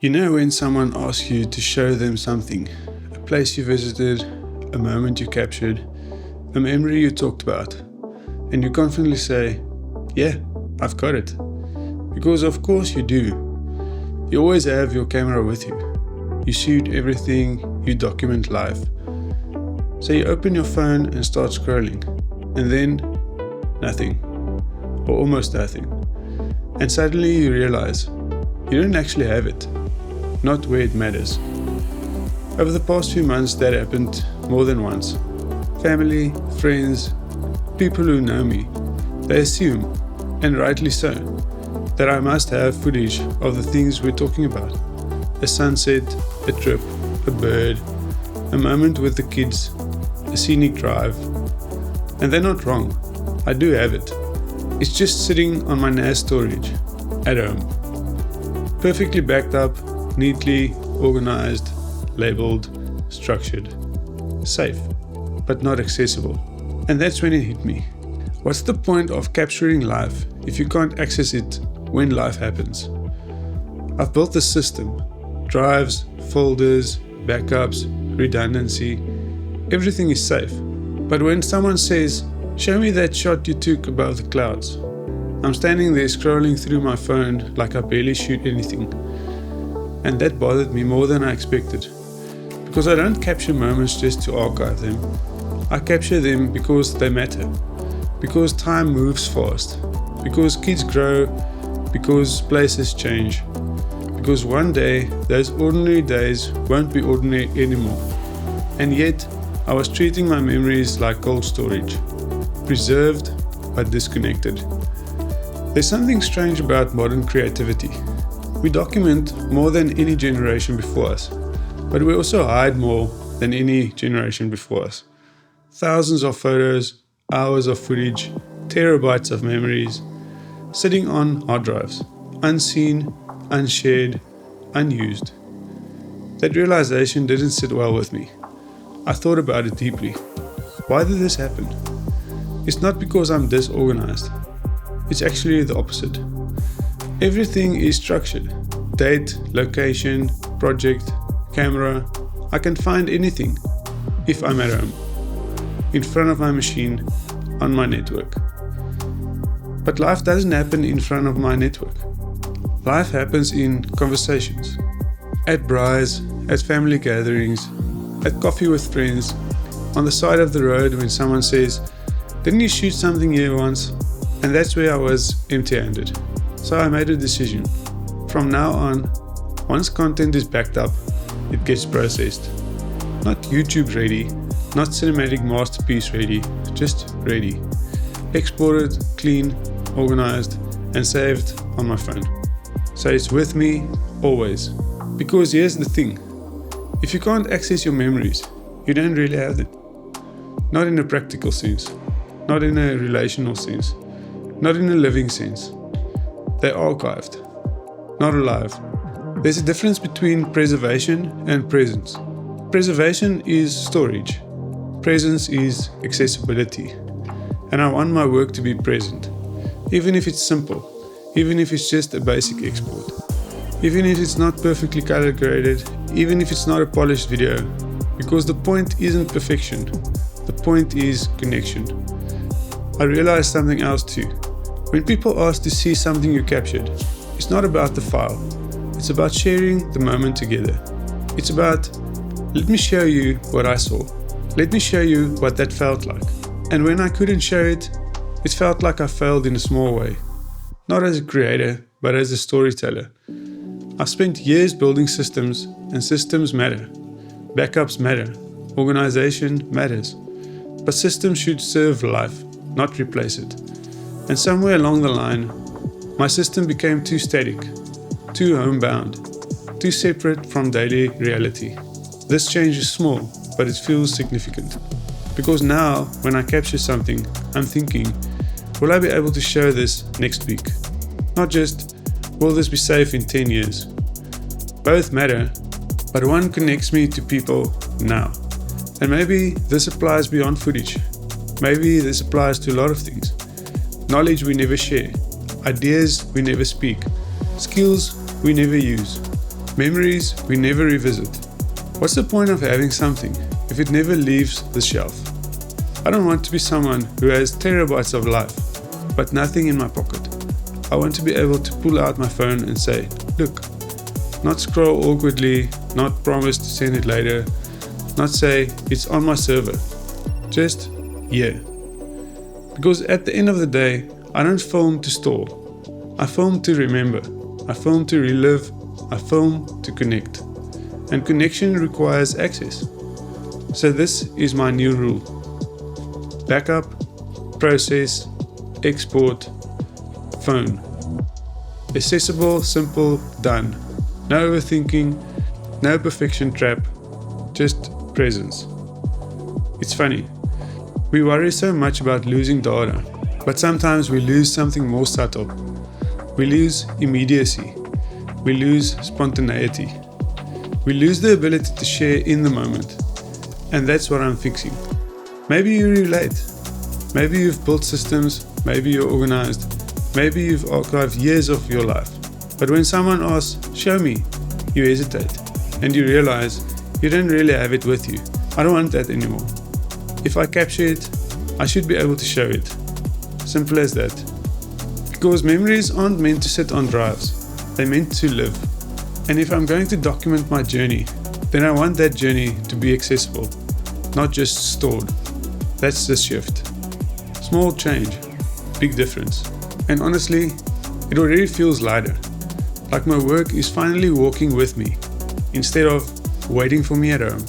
You know when someone asks you to show them something, a place you visited, a moment you captured, a memory you talked about, and you confidently say, yeah, I've got it. Because of course you do. You always have your camera with you. You shoot everything, you document life. So you open your phone and start scrolling, and then nothing, or almost nothing. And suddenly you realize you don't actually have it, not where it matters. Over the past few months that happened more than once. Family, friends, people who know me, they assume, and rightly so, that I must have footage of the things we're talking about. A sunset, a trip, a bird, a moment with the kids, a scenic drive. And they're not wrong, I do have it. It's just sitting on my NAS storage, at home. Perfectly backed up, neatly organized, labeled, structured. Safe, but not accessible. And that's when it hit me. What's the point of capturing life if you can't access it when life happens? I've built the system. Drives, folders, backups, redundancy. Everything is safe. But when someone says, show me that shot you took above the clouds, I'm standing there scrolling through my phone like I barely shoot anything. And that bothered me more than I expected. Because I don't capture moments just to archive them. I capture them because they matter. Because time moves fast. Because kids grow. Because places change. Because one day, those ordinary days won't be ordinary anymore. And yet, I was treating my memories like cold storage. Preserved, but disconnected. There's something strange about modern creativity. We document more than any generation before us, but we also hide more than any generation before us. Thousands of photos, hours of footage, terabytes of memories, sitting on hard drives, unseen, unshared, unused. That realization didn't sit well with me. I thought about it deeply. Why did this happen? It's not because I'm disorganized. It's actually the opposite. Everything is structured. Date, location, project, camera. I can find anything if I'm at home, in front of my machine, on my network. But life doesn't happen in front of my network. Life happens in conversations, at braais, at family gatherings, at coffee with friends, on the side of the road when someone says, didn't you shoot something here once? And that's where I was empty-handed. So I made a decision. From now on, once content is backed up, it gets processed. Not YouTube ready, not cinematic masterpiece ready, just ready. Exported, clean, organized, and saved on my phone. So it's with me, always. Because here's the thing. If you can't access your memories, you don't really have them. Not in a practical sense. Not in a relational sense. Not in a living sense. They're archived, not alive. There's a difference between preservation and presence. Preservation is storage. Presence is accessibility. And I want my work to be present. Even if it's simple. Even if it's just a basic export. Even if it's not perfectly color graded. Even if it's not a polished video. Because the point isn't perfection. The point is connection. I realized something else too. When people ask to see something you captured, it's not about the file. It's about sharing the moment together. It's about, let me show you what I saw. Let me show you what that felt like. And when I couldn't share it, it felt like I failed in a small way. Not as a creator, but as a storyteller. I've spent years building systems, and systems matter. Backups matter. Organization matters. But systems should serve life, not replace it. And somewhere along the line, my system became too static, too homebound, too separate from daily reality. This change is small, but it feels significant. Because now, when I capture something, I'm thinking, will I be able to show this next week? Not just, will this be safe in 10 years? Both matter, but one connects me to people now. And maybe this applies beyond footage. Maybe this applies to a lot of things. Knowledge we never share, ideas we never speak, skills we never use. Memories we never revisit. What's the point of having something if it never leaves the shelf? I don't want to be someone who has terabytes of life, but nothing in my pocket. I want to be able to pull out my phone and say, look, not scroll awkwardly, not promise to send it later, not say it's on my server. Just, yeah. Because at the end of the day, I don't film to store. I film to remember. I film to relive. I film to connect. And connection requires access. So this is my new rule. Backup, process, export, phone. Accessible, simple, done. No overthinking, no perfection trap, just presence. It's funny. We worry so much about losing data, but sometimes we lose something more subtle. We lose immediacy. We lose spontaneity. We lose the ability to share in the moment. And that's what I'm fixing. Maybe you relate. Maybe you've built systems. Maybe you're organized. Maybe you've archived years of your life. But when someone asks, show me, you hesitate. And you realize you don't really have it with you. I don't want that anymore. If I capture it, I should be able to show it. Simple as that. Because memories aren't meant to sit on drives. They're meant to live. And if I'm going to document my journey, then I want that journey to be accessible, not just stored. That's the shift. Small change, big difference. And honestly, it already feels lighter. Like my work is finally walking with me, instead of waiting for me at home.